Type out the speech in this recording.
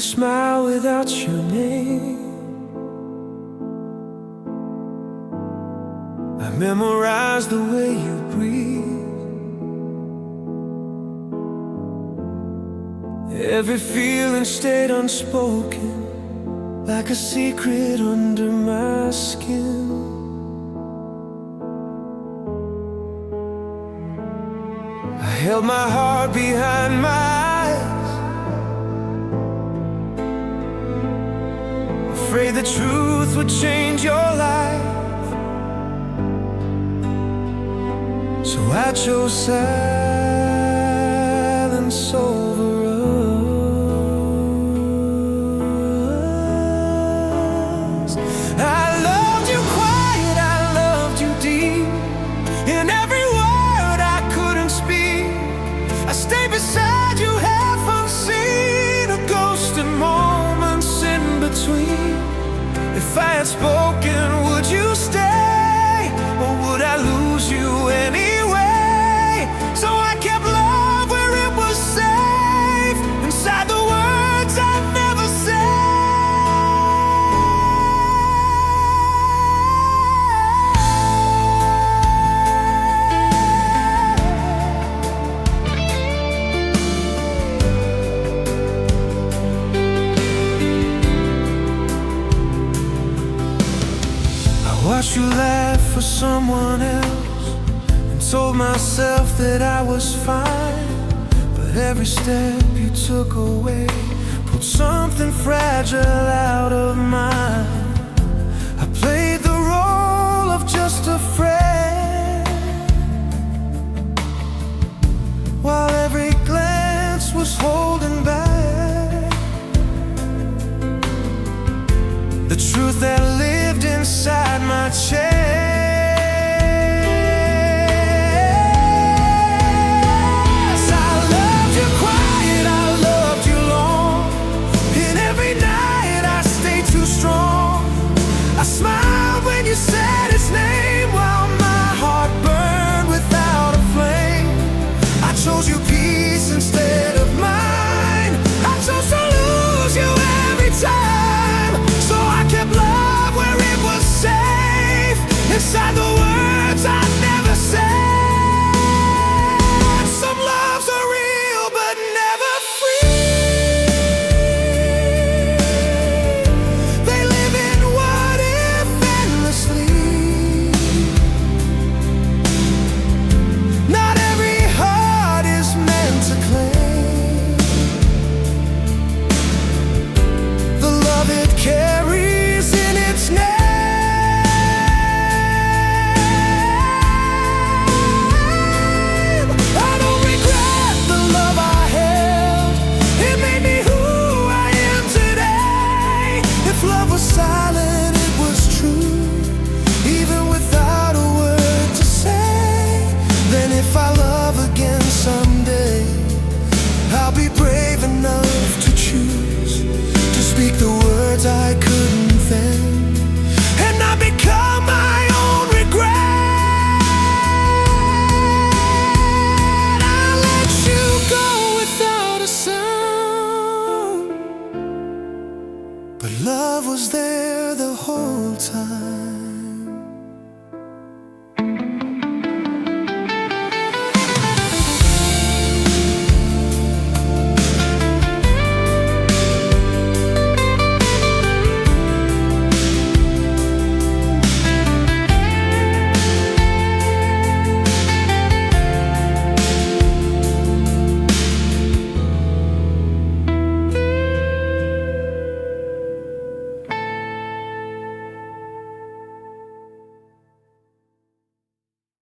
smile without your name. I memorized the way you breathe. Every feeling stayed unspoken, like a secret under my skin. I held my heart behind my eyes, afraid the truth would change your life. So I chose silence over us. I loved you quiet, I loved you deep. In every word I couldn't speak, I stayed beside you, half unseen, a ghost in moments in between. If I had spoken, would you stay, or would I lose you anyway? So I kept love where it was safe, inside the words I'd never say. I watched you laugh for someone else and told myself that I was fine. But every step you took away pulled something fragile out of mine. I played the role of just a friend, while every glance was holding back the truth that lived inside my chest. I loved you quiet, I loved you long. In every night I stayed too strong. I smiled when you said his name, while my heart burned without a flame. I chose you peace instead of mine. I chose to lose you every time. So I kept love where it was safe, inside the words I never said. Some loves are real but never free. They live in what if endlessly. Not every heart is meant to claim the love it carries in its name. I don't regret the love I held. It made me who I am today. If love was silent, it was true, even without a word to say. Then if I love again someday, I'll be brave enough to choose to speak the words I couldn't then, and not become my own regret. I let you go without a sound, but love was there the whole time.